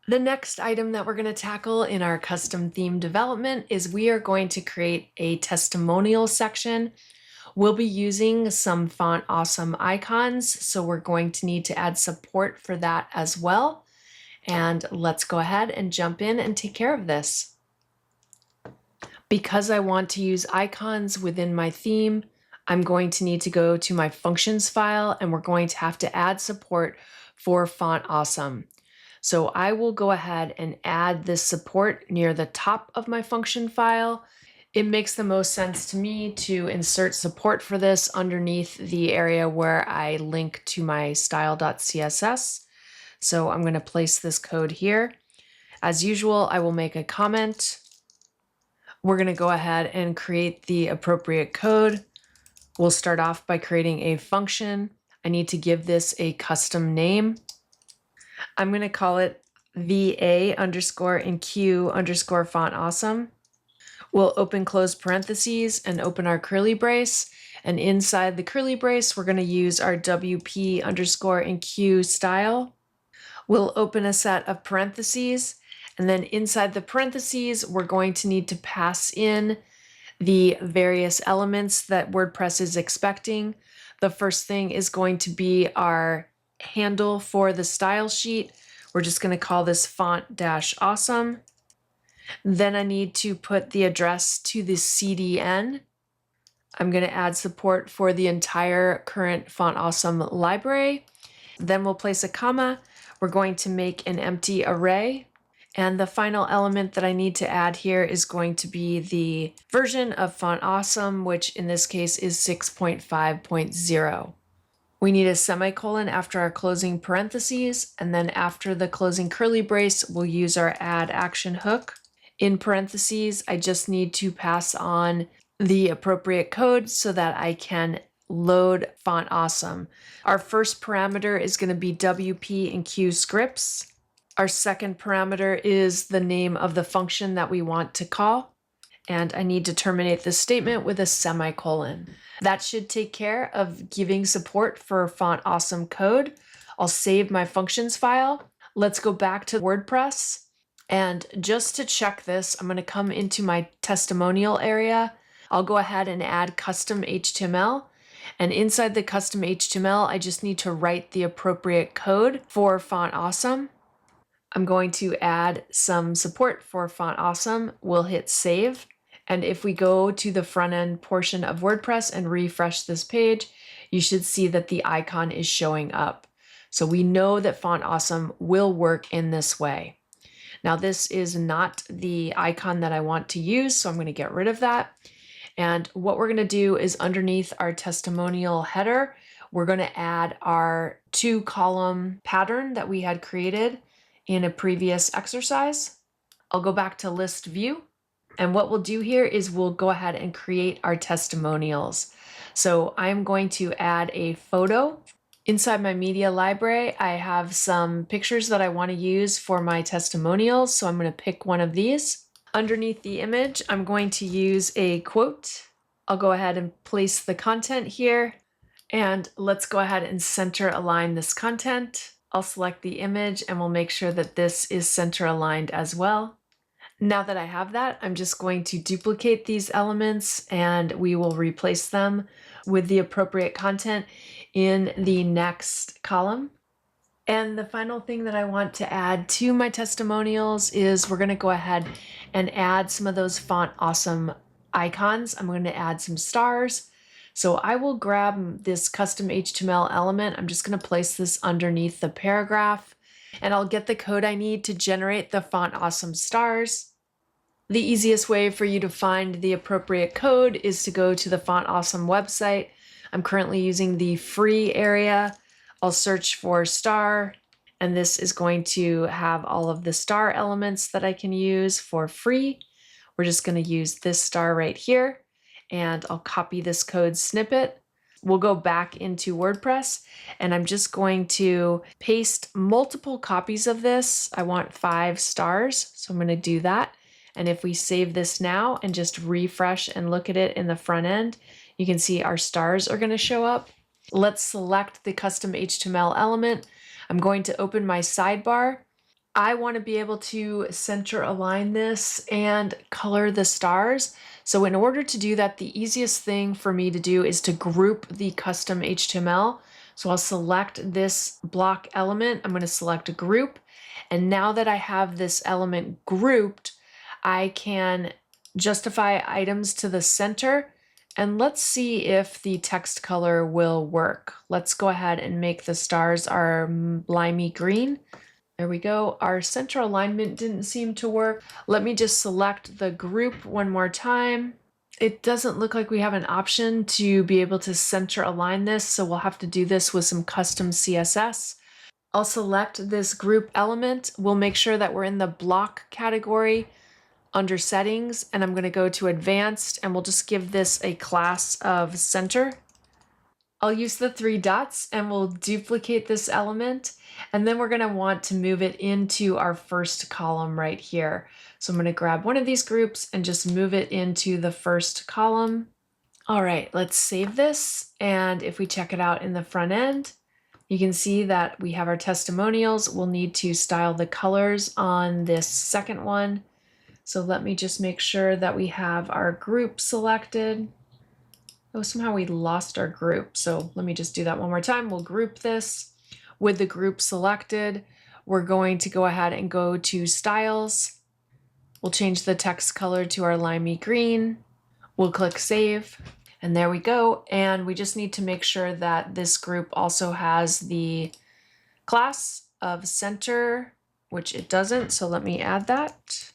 The next item that we're going to tackle in our custom theme development is we are going to create a testimonial section. We'll be using some Font Awesome icons, so we're going to need to add support for that as well. And let's go ahead and jump in and take care of this. Because I want to use icons within my theme, I'm going to need to go to my functions file, and we're going to have to add support for Font Awesome. So I will go ahead and add this support near the top of my function file. It makes the most sense to me to insert support for this underneath the area where I link to my style.css. So I'm going to place this code here. As usual, I will make a comment. We're going to go ahead and create the appropriate code. We'll start off by creating a function. I need to give this a custom name. I'm going to call it VA underscore and Q underscore font awesome. We'll open close parentheses and open our curly brace. And inside the curly brace, we're going to use our WP underscore and Q style. We'll open a set of parentheses. And then inside the parentheses, we're going to need to pass in the various elements that WordPress is expecting. The first thing is going to be our handle for the style sheet. We're just going to call this font-awesome. Then I need to put the address to the CDN. I'm going to add support for the entire current Font Awesome library. Then we'll place a comma. We're going to make an empty array. And the final element that I need to add here is going to be the version of Font Awesome, which in this case is 6.5.0. We need a semicolon after our closing parentheses, and then after the closing curly brace, we'll use our add action hook. In parentheses, I just need to pass on the appropriate code so that I can load Font Awesome. Our first parameter is going to be WP and Q scripts. Our second parameter is the name of the function that we want to call. And I need to terminate this statement with a semicolon. That should take care of giving support for Font Awesome code. I'll save my functions file. Let's go back to WordPress. And just to check this, I'm going to come into my testimonial area. I'll go ahead and add custom HTML. And inside the custom HTML, I just need to write the appropriate code for Font Awesome. I'm going to add some support for Font Awesome. We'll hit save. And if we go to the front end portion of WordPress and refresh this page, you should see that the icon is showing up. So we know that Font Awesome will work in this way. Now this is not the icon that I want to use, so I'm going to get rid of that. And what we're going to do is underneath our testimonial header, we're going to add our 2-column pattern that we had created in a previous exercise. I'll go back to list view. And what we'll do here is we'll go ahead and create our testimonials. So I'm going to add a photo. Inside my media library, I have some pictures that I want to use for my testimonials. So I'm going to pick one of these. Underneath the image, I'm going to use a quote. I'll go ahead and place the content here. And let's go ahead and center align this content. I'll select the image and we'll make sure that this is center aligned as well. Now that I have that, I'm just going to duplicate these elements and we will replace them with the appropriate content in the next column. And the final thing that I want to add to my testimonials is we're going to go ahead and add some of those Font Awesome icons. I'm going to add some stars. So I will grab this custom HTML element. I'm just going to place this underneath the paragraph and I'll get the code I need to generate the Font Awesome stars. The easiest way for you to find the appropriate code is to go to the Font Awesome website. I'm currently using the free area. I'll search for star, and this is going to have all of the star elements that I can use for free. We're just going to use this star right here, and I'll copy this code snippet. We'll go back into WordPress, and I'm just going to paste multiple copies of this. I want 5 stars, so I'm going to do that. And if we save this now and just refresh and look at it in the front end, you can see our stars are going to show up. Let's select the custom HTML element. I'm going to open my sidebar. I want to be able to center align this and color the stars. So in order to do that, the easiest thing for me to do is to group the custom HTML. So I'll select this block element. I'm going to select a group. And now that I have this element grouped, I can justify items to the center. And let's see if the text color will work. Let's go ahead and make the stars our limey green. There we go. Our center alignment didn't seem to work. Let me just select the group one more time. It doesn't look like we have an option to be able to center align this, so we'll have to do this with some custom CSS. I'll select this group element. We'll make sure that we're in the block category under settings, and I'm going to go to advanced, and we'll just give this a class of center. I'll use the 3 dots and we'll duplicate this element, and then we're going to want to move it into our first column right here. So I'm going to grab one of these groups and just move it into the first column. All right, let's save this. And if we check it out in the front end, you can see that we have our testimonials. We'll need to style the colors on this second one. So let me just make sure that we have our group selected. Oh, somehow we lost our group. So let me just do that one more time. We'll group this. With the group selected, we're going to go ahead and go to styles. We'll change the text color to our limey green. We'll click save, and there we go. And we just need to make sure that this group also has the class of center, which it doesn't. So let me add that.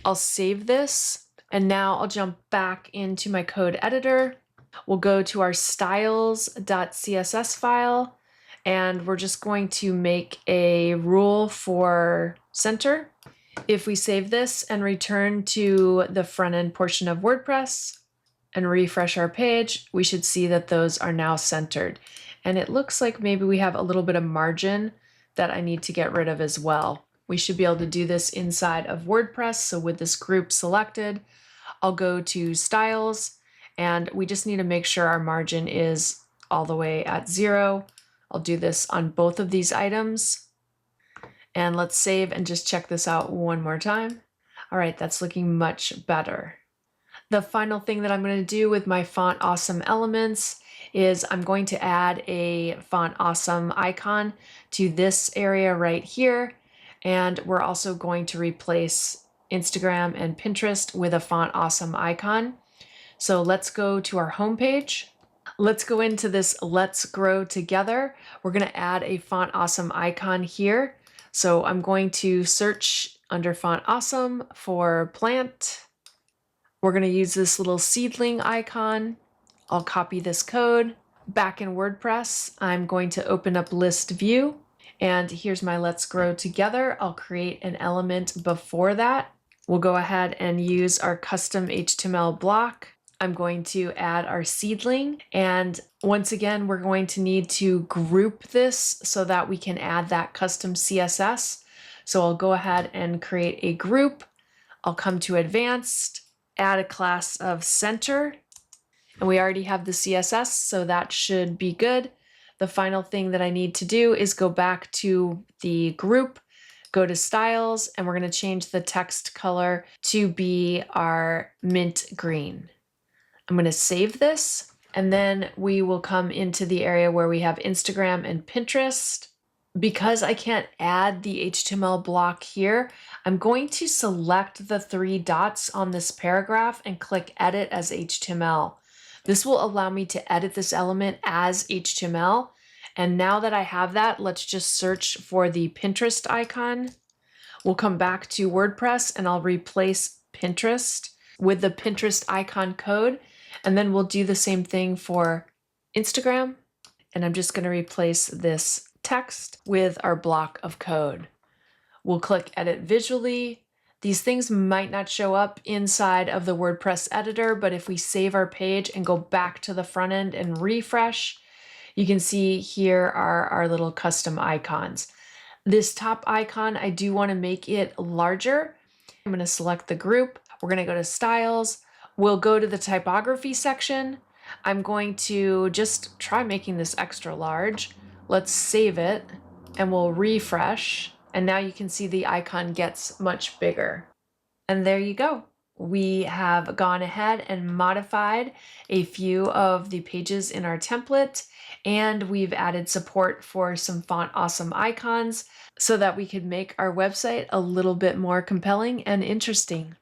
I'll save this. And now I'll jump back into my code editor. We'll go to our styles.css file, and we're just going to make a rule for center. If we save this and return to the front end portion of WordPress and refresh our page, we should see that those are now centered. And it looks like maybe we have a little bit of margin that I need to get rid of as well. We should be able to do this inside of WordPress. So with this group selected, I'll go to styles, and we just need to make sure our margin is all the way at 0. I'll do this on both of these items. And let's save and just check this out one more time. All right, that's looking much better. The final thing that I'm going to do with my Font Awesome elements is I'm going to add a Font Awesome icon to this area right here. And we're also going to replace Instagram and Pinterest with a Font Awesome icon. So let's go to our homepage. Let's go into this Let's Grow Together. We're going to add a Font Awesome icon here. So I'm going to search under Font Awesome for plant. We're going to use this little seedling icon. I'll copy this code. Back in WordPress, I'm going to open up list view. And here's my Let's Grow Together. I'll create an element before that. We'll go ahead and use our custom HTML block. I'm going to add our seedling. And once again, we're going to need to group this so that we can add that custom CSS. So I'll go ahead and create a group. I'll come to advanced, add a class of center. And we already have the CSS, so that should be good. The final thing that I need to do is go back to the group, go to styles, and we're going to change the text color to be our mint green. I'm going to save this, and then we will come into the area where we have Instagram and Pinterest. Because I can't add the HTML block here, I'm going to select the 3 dots on this paragraph and click Edit as HTML. This will allow me to edit this element as HTML. And now that I have that, let's just search for the Pinterest icon. We'll come back to WordPress and I'll replace Pinterest with the Pinterest icon code. And then we'll do the same thing for Instagram. And I'm just going to replace this text with our block of code. We'll click Edit Visually. These things might not show up inside of the WordPress editor, but if we save our page and go back to the front end and refresh, you can see here are our little custom icons. This top icon, I do want to make it larger. I'm going to select the group. We're going to go to Styles. We'll go to the typography section. I'm going to just try making this extra large. Let's save it and we'll refresh. And now you can see the icon gets much bigger. And there you go. We have gone ahead and modified a few of the pages in our template, and we've added support for some Font Awesome icons so that we could make our website a little bit more compelling and interesting.